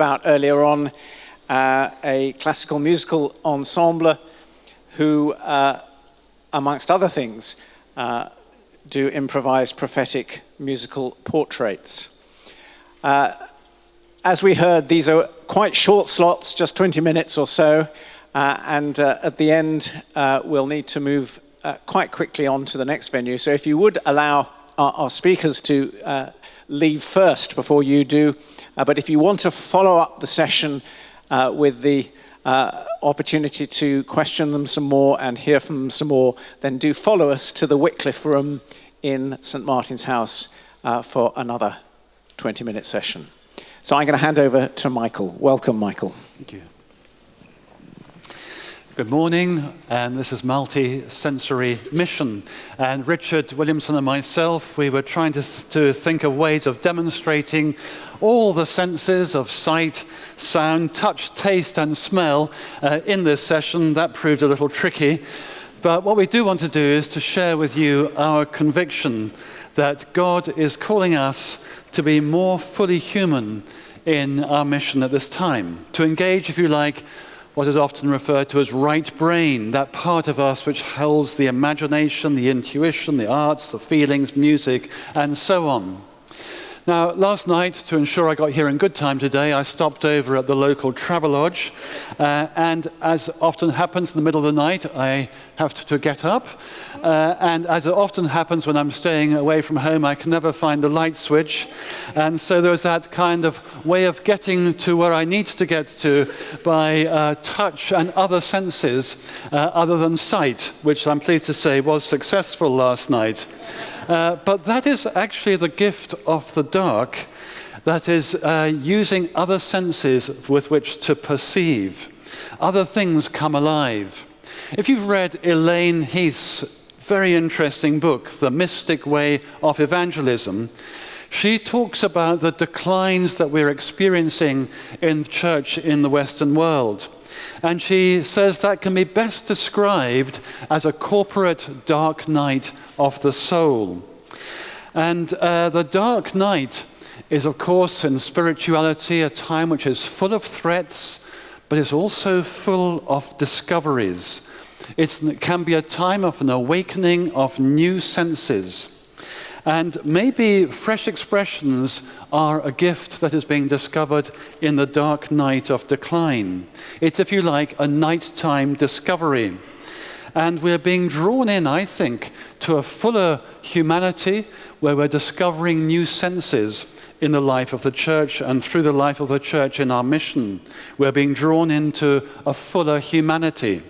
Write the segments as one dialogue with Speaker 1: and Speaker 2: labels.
Speaker 1: about earlier on, a classical musical ensemble who, amongst other things, do improvised prophetic musical portraits. As we heard, these are quite short slots, just 20 minutes or so, and at the end we'll need to move quite quickly on to the next venue. So if you would allow our speakers to leave first before you do, but if you want to follow up the session with the opportunity to question them some more and hear from them some more, then do follow us to the Wycliffe Room in St. Martin's House for another 20-minute session. So I'm going to hand over to Michael. Welcome, Michael.
Speaker 2: Thank you. Good morning, and this is Multi-Sensory Mission. And Richard Williamson and myself, we were trying to think of ways of demonstrating all the senses of sight, sound, touch, taste, and smell in this session. That proved a little tricky. But what we do want to do is to share with you our conviction that God is calling us to be more fully human in our mission at this time, to engage, if you like, what is often referred to as right brain, that part of us which holds the imagination, the intuition, the arts, the feelings, music, and so on. Now, last night, to ensure I got here in good time today, I stopped over at the local Travelodge, and as often happens in the middle of the night, I have to get up, and as it often happens when I'm staying away from home, I can never find the light switch, and so there's that kind of way of getting to where I need to get to by touch and other senses other than sight, which I'm pleased to say was successful last night. But that is actually the gift of the dark, that is using other senses with which to perceive. Other things come alive. If you've read Elaine Heath's very interesting book, The Mystic Way of Evangelism, she talks about the declines that we're experiencing in the church in the Western world. And she says that can be best described as a corporate dark night of the soul. And the dark night is, of course, in spirituality, a time which is full of threats, but it's also full of discoveries. It can be a time of an awakening of new senses. And maybe fresh expressions are a gift that is being discovered in the dark night of decline. It's, if you like, a nighttime discovery. And we're being drawn in, I think, to a fuller humanity where we're discovering new senses in the life of the church and through the life of the church in our mission. We're being drawn into a fuller humanity.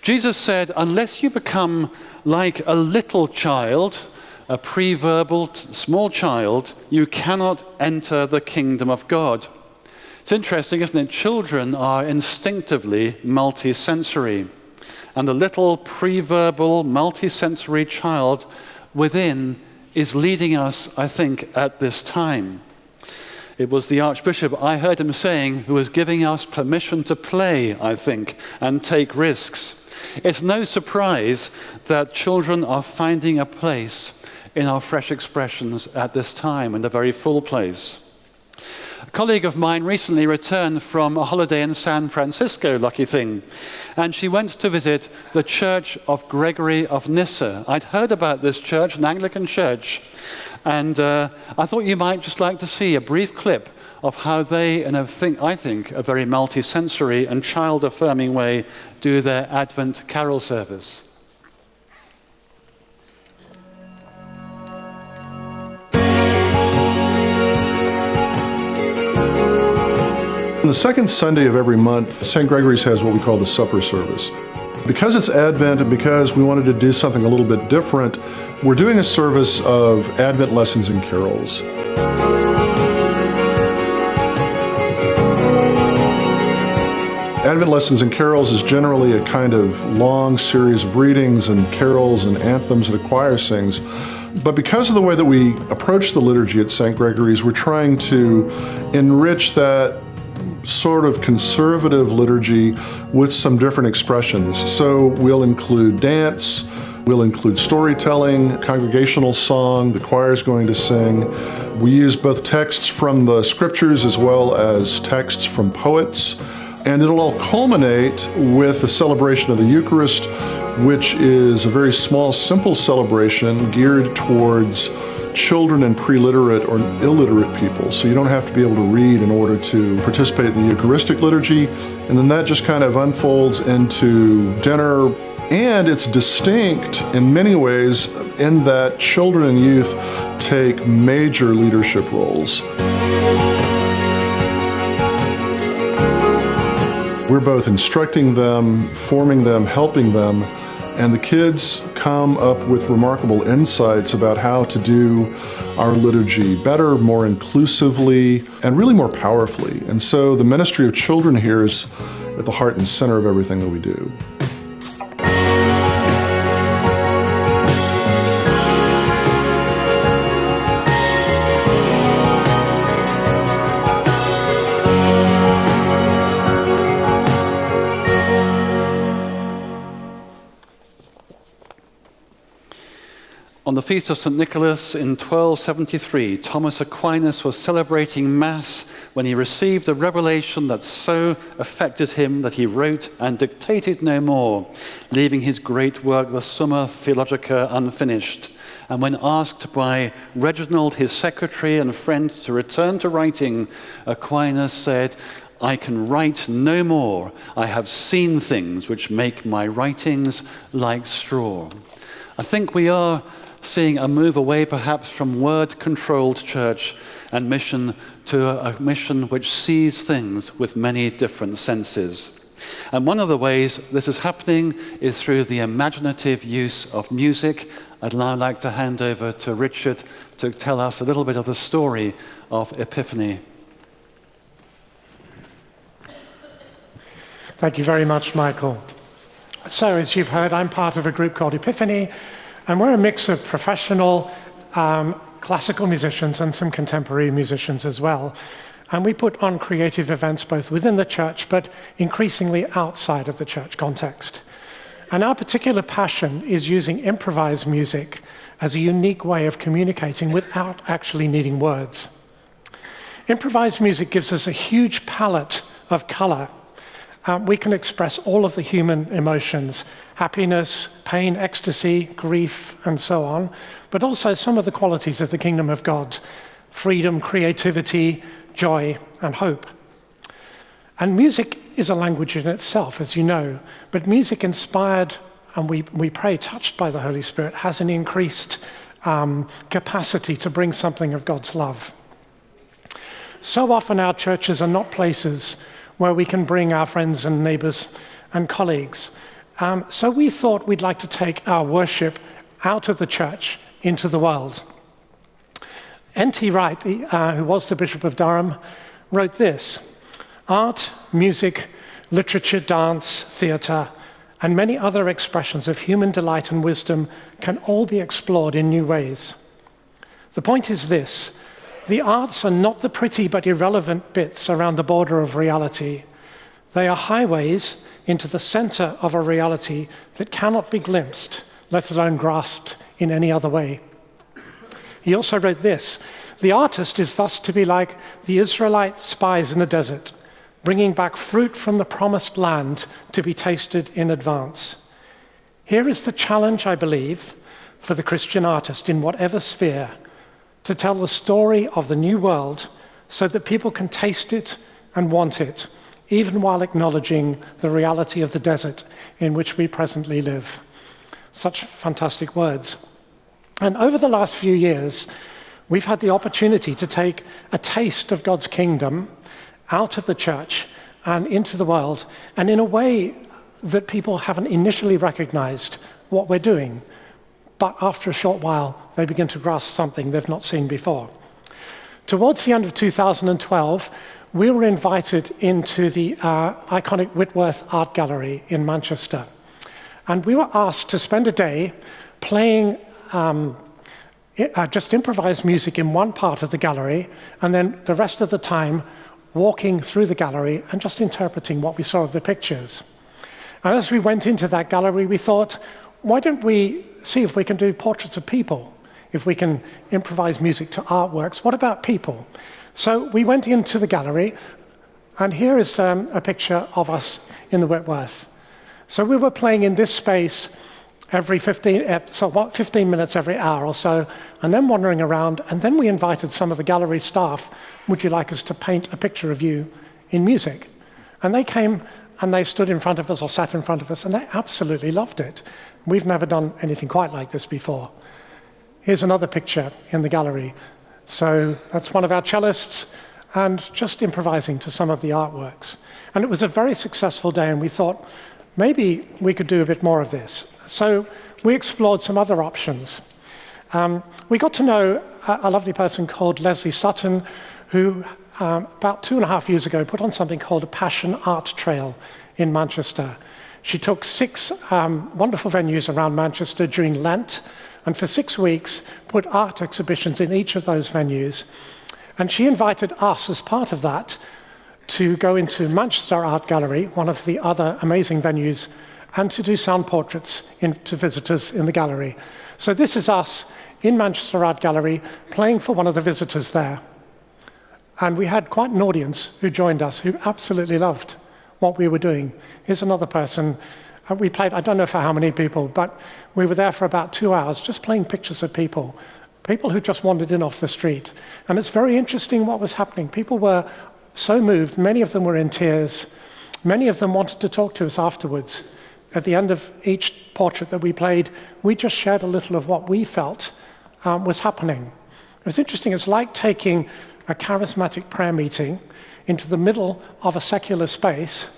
Speaker 2: Jesus said, unless you become like a little child, a pre-verbal small child, you cannot enter the kingdom of God. It's interesting, isn't it? Children are instinctively multisensory. And the little pre-verbal multisensory child within is leading us, I think, at this time. It was the Archbishop, I heard him saying, who was giving us permission to play, I think, and take risks. It's no surprise that children are finding a place in our fresh expressions at this time, and a very full place. A colleague of mine recently returned from a holiday in San Francisco, lucky thing, and she went to visit the Church of Gregory of Nyssa. I'd heard about this church, an Anglican church, and I thought you might just like to see a brief clip of how they, in I think, a very multisensory and child-affirming way, do their Advent carol service.
Speaker 3: On the second Sunday of every month, St. Gregory's has what we call the supper service. Because it's Advent and because we wanted to do something a little bit different, we're doing a service of Advent lessons and carols. Advent lessons and carols is generally a kind of long series of readings and carols and anthems that a choir sings. But because of the way that we approach the liturgy at St. Gregory's, we're trying to enrich that sort of conservative liturgy with some different expressions. So we'll include dance, We'll include storytelling, congregational song, the choir is going to sing. We use both texts from the scriptures as well as texts from poets. And it'll all culminate with the celebration of the Eucharist, which is a very small, simple celebration geared towards children and pre-literate or illiterate people. So you don't have to be able to read in order to participate in the Eucharistic liturgy. And then that just kind of unfolds into dinner. And it's distinct in many ways in that children and youth take major leadership roles. We're both instructing them, forming them, helping them, and the kids come up with remarkable insights about how to do our liturgy better, more inclusively, and really more powerfully. And so the ministry of children here is at the heart and center of everything that we do.
Speaker 2: On the feast of St. Nicholas in 1273, Thomas Aquinas was celebrating Mass when he received a revelation that so affected him that he wrote and dictated no more, leaving his great work, the Summa Theologica, unfinished. And when asked by Reginald, his secretary and friend, to return to writing, Aquinas said, "I can write no more. I have seen things which make my writings like straw." I think we are seeing a move away perhaps from word-controlled church and mission to a mission which sees things with many different senses. And one of the ways this is happening is through the imaginative use of music. I'd now like to hand over to Richard to tell us a little bit of the story of Epiphany.
Speaker 4: Thank you very much, Michael. So, as you've heard, I'm part of a group called Epiphany, and we're a mix of professional classical musicians and some contemporary musicians as well. And we put on creative events both within the church, but increasingly outside of the church context. And our particular passion is using improvised music as a unique way of communicating without actually needing words. Improvised music gives us a huge palette of color. We can express all of the human emotions, happiness, pain, ecstasy, grief, and so on, but also some of the qualities of the kingdom of God, freedom, creativity, joy, and hope. And music is a language in itself, as you know, but music inspired, and we pray touched by the Holy Spirit, has an increased capacity to bring something of God's love. So often our churches are not places where we can bring our friends and neighbors and colleagues. So we thought we'd like to take our worship out of the church into the world. N.T. Wright, who was the Bishop of Durham, wrote this: "Art, music, literature, dance, theater, and many other expressions of human delight and wisdom can all be explored in new ways. The point is this: the arts are not the pretty but irrelevant bits around the border of reality. They are highways into the center of a reality that cannot be glimpsed, let alone grasped in any other way." He also wrote this: "The artist is thus to be like the Israelite spies in the desert, bringing back fruit from the promised land to be tasted in advance. Here is the challenge, I believe, for the Christian artist in whatever sphere, to tell the story of the new world so that people can taste it and want it, even while acknowledging the reality of the desert in which we presently live." Such fantastic words. And over the last few years, we've had the opportunity to take a taste of God's kingdom out of the church and into the world, and in a way that people haven't initially recognized what we're doing. But after a short while, they begin to grasp something they've not seen before. Towards the end of 2012, we were invited into the iconic Whitworth Art Gallery in Manchester. And we were asked to spend a day playing just improvised music in one part of the gallery, and then the rest of the time walking through the gallery and just interpreting what we saw of the pictures. And as we went into that gallery, we thought, why don't we see if we can do portraits of people, if we can improvise music to artworks? What about people? So we went into the gallery, and here is a picture of us in the Whitworth. So we were playing in this space every 15 minutes every hour or so, and then wandering around, and then we invited some of the gallery staff, would you like us to paint a picture of you in music? And they came and they stood in front of us or sat in front of us, and they absolutely loved it. We've never done anything quite like this before. Here's another picture in the gallery. So that's one of our cellists, and just improvising to some of the artworks. And it was a very successful day, and we thought, maybe we could do a bit more of this. So we explored some other options. We got to know a lovely person called Leslie Sutton, who about 2.5 years ago put on something called a Passion Art Trail in Manchester. She took 6 wonderful venues around Manchester during Lent, and for 6 weeks put art exhibitions in each of those venues. And she invited us as part of that to go into Manchester Art Gallery, one of the other amazing venues, and to do sound portraits to visitors in the gallery. So this is us in Manchester Art Gallery playing for one of the visitors there. And we had quite an audience who joined us, who absolutely loved what we were doing. Here's another person. We played, I don't know for how many people, but we were there for about 2 hours just playing pictures of people who just wandered in off the street. And it's very interesting what was happening. People were so moved, many of them were in tears. Many of them wanted to talk to us afterwards. At the end of each portrait that we played, we just shared a little of what we felt was happening. It was interesting. It's like taking a charismatic prayer meeting into the middle of a secular space,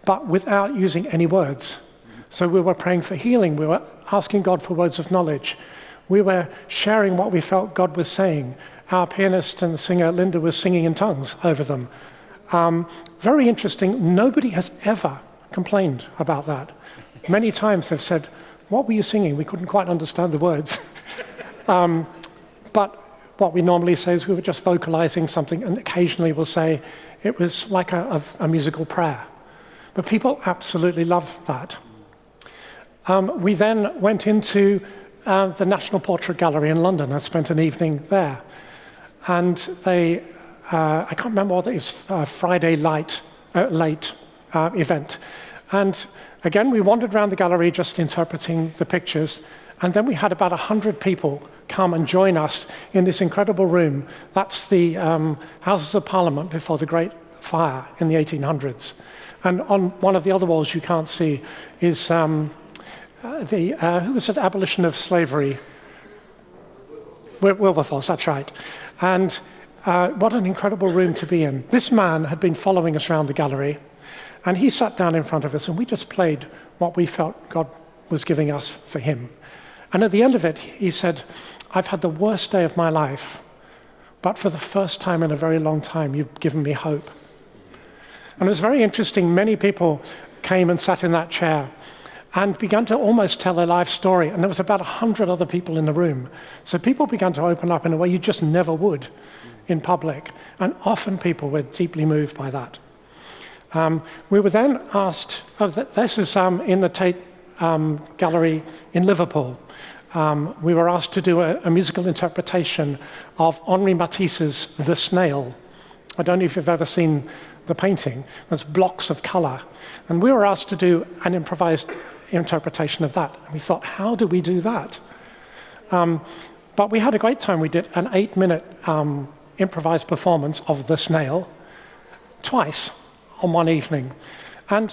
Speaker 4: but without using any words. So we were praying for healing. We were asking God for words of knowledge. We were sharing what we felt God was saying. Our pianist and singer, Linda, was singing in tongues over them. Very interesting. Nobody has ever complained about that. Many times they've said, what were you singing? We couldn't quite understand the words. But what we normally say is we were just vocalizing something, and occasionally we'll say it was like a musical prayer. But people absolutely love that. We then went into the National Portrait Gallery in London. I spent an evening there. And they, I can't remember whether it was a Friday late event. And again, we wandered around the gallery just interpreting the pictures. And then we had about 100 people come and join us in this incredible room. That's the Houses of Parliament before the Great Fire in the 1800s. And on one of the other walls you can't see is who was it, abolition of slavery? Wilberforce, that's right. And what an incredible room to be in. This man had been following us around the gallery, and he sat down in front of us, and we just played what we felt God was giving us for him. And at the end of it, he said, I've had the worst day of my life, but for the first time in a very long time, you've given me hope. And it was very interesting. Many people came and sat in that chair and began to almost tell their life story. And there was about 100 other people in the room. So people began to open up in a way you just never would in public. And often people were deeply moved by that. We were then asked, this is in the Tate Gallery in Liverpool. We were asked to do a musical interpretation of Henri Matisse's The Snail. I don't know if you've ever seen the painting. There's blocks of color. And we were asked to do an improvised interpretation of that. And we thought, how do we do that? But we had a great time. We did an 8-minute improvised performance of The Snail twice on one evening. And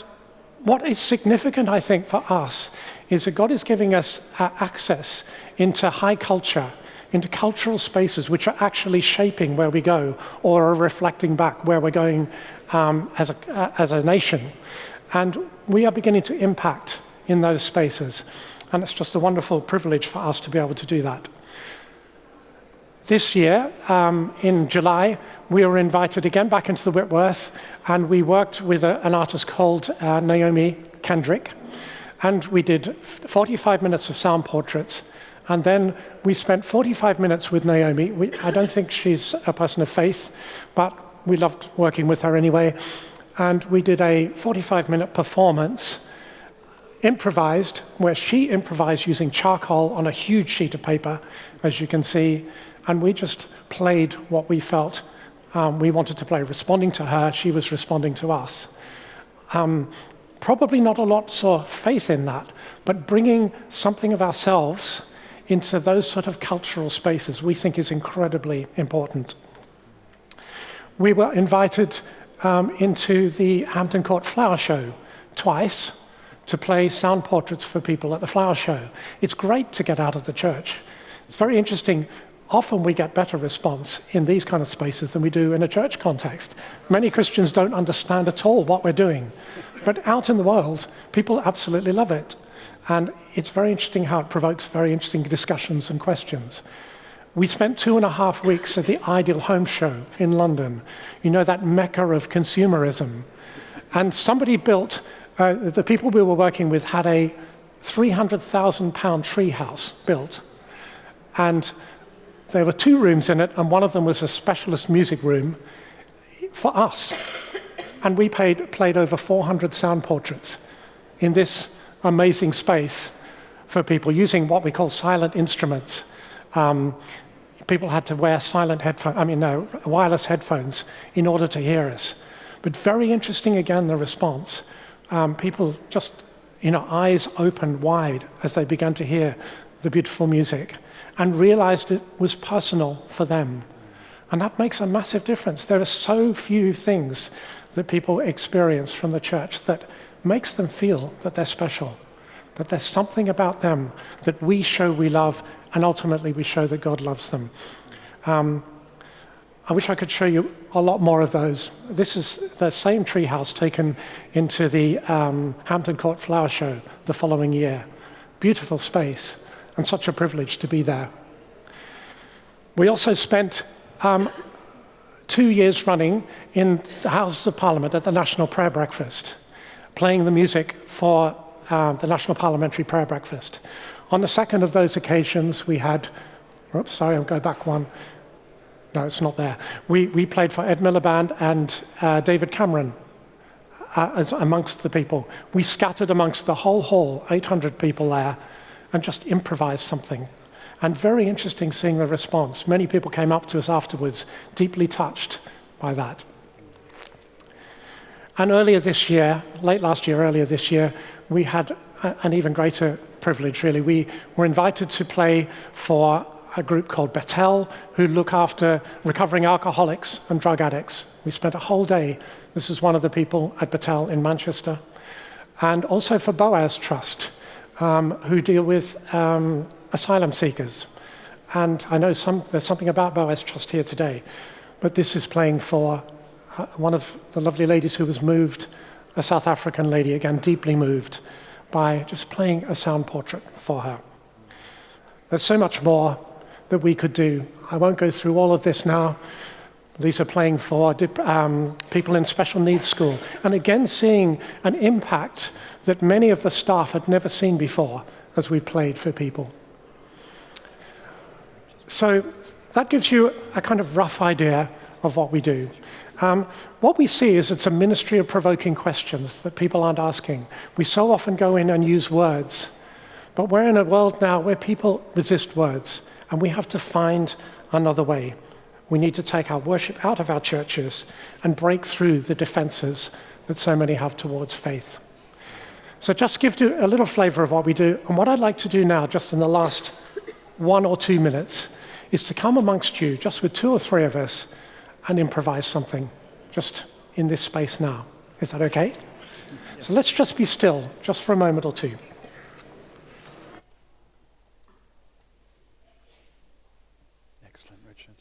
Speaker 4: what is significant, I think, for us is that God is giving us access into high culture, into cultural spaces which are actually shaping where we go or are reflecting back where we're going as a nation. And we are beginning to impact in those spaces. And it's just a wonderful privilege for us to be able to do that. This year, in July, we were invited again back into the Whitworth, and we worked with an artist called Naomi Kendrick, and we did 45 minutes of sound portraits, and then we spent 45 minutes with Naomi. I don't think she's a person of faith, but we loved working with her anyway, and we did a 45-minute performance improvised, where she improvised using charcoal on a huge sheet of paper, as you can see, and we just played what we felt we wanted to play, responding to her, she was responding to us. Probably not a lot of faith in that, but bringing something of ourselves into those sort of cultural spaces we think is incredibly important. We were invited into the Hampton Court Flower Show twice to play sound portraits for people at the flower show. It's great to get out of the church. It's very interesting. Often we get better response in these kind of spaces than we do in a church context. Many Christians don't understand at all what we're doing. But out in the world, people absolutely love it. And it's very interesting how it provokes very interesting discussions and questions. We spent 2.5 weeks at the Ideal Home Show in London. You know, that mecca of consumerism. And somebody built, the people we were working with had a £300,000 tree house built. And there were 2 rooms in it, and one of them was a specialist music room for us. And we played over 400 sound portraits in this amazing space for people using what we call silent instruments. People had to wear wireless headphones in order to hear us. But very interesting, again, the response. People just, eyes opened wide as they began to hear the beautiful music and realized it was personal for them. And that makes a massive difference. There are so few things that people experience from the church that makes them feel that they're special, that there's something about them that we show we love, and ultimately we show that God loves them. I wish I could show you a lot more of those. This is the same treehouse taken into the Hampton Court Flower Show the following year. Beautiful space, and such a privilege to be there. We also spent 2 years running in the Houses of Parliament at the National Prayer Breakfast, playing the music for the National Parliamentary Prayer Breakfast. On the second of those occasions, we had, I'll go back one. No, it's not there. We played for Ed Miliband and David Cameron as amongst the people. We scattered amongst the whole hall, 800 people there, and just improvised something. And very interesting seeing the response. Many people came up to us afterwards, deeply touched by that. And earlier this year, earlier this year, we had an even greater privilege, really. We were invited to play for a group called Bethel, who look after recovering alcoholics and drug addicts. We spent a whole day. This is one of the people at Bethel in Manchester. And also for Boaz Trust, who deal with asylum seekers. And I know there's something about Boaz Trust here today, but this is playing for one of the lovely ladies who was moved, a South African lady, again, deeply moved by just playing a sound portrait for her. There's so much more that we could do. I won't go through all of this now. These are playing for people in special needs school. And again, seeing an impact that many of the staff had never seen before as we played for people. So that gives you a kind of rough idea of what we do. What we see is it's a ministry of provoking questions that people aren't asking. We so often go in and use words, but we're in a world now where people resist words, and we have to find another way. We need to take our worship out of our churches and break through the defenses that so many have towards faith. So just give you a little flavor of what we do. And what I'd like to do now, just in the last 1 or 2 minutes, is to come amongst you, just with 2 or 3 of us, and improvise something, just in this space now. Is that okay? So let's just be still, just for a moment or 2.
Speaker 2: Excellent, Richard.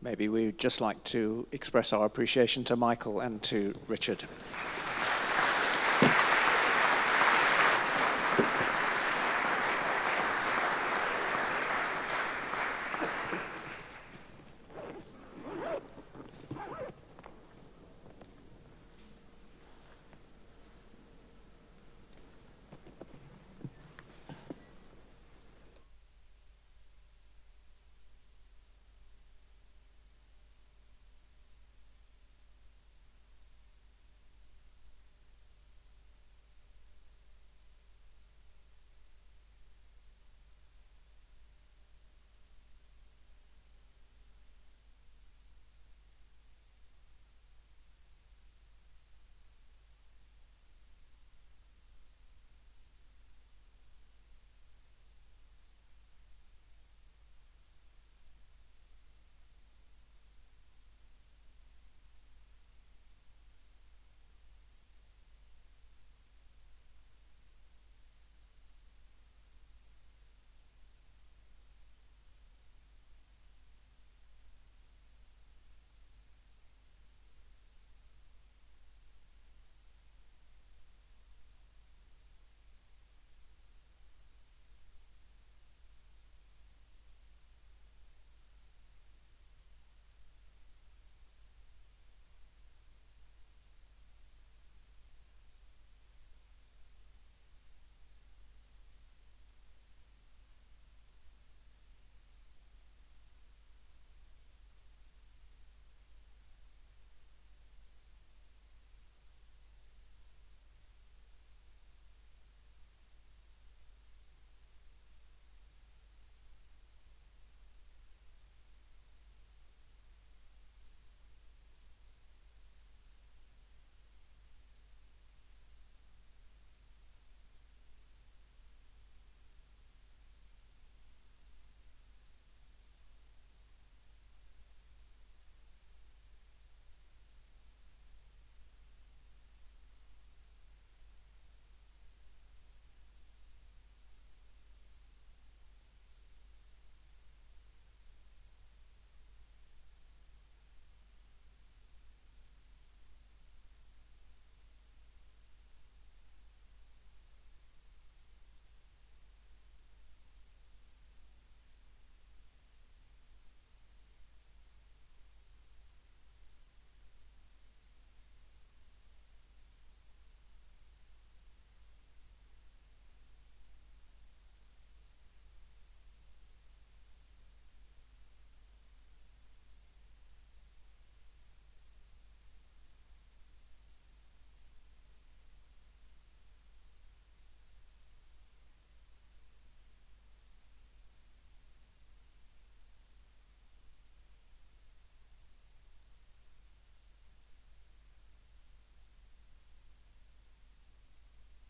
Speaker 1: maybe we would just like to express our appreciation to Michael and to Richard.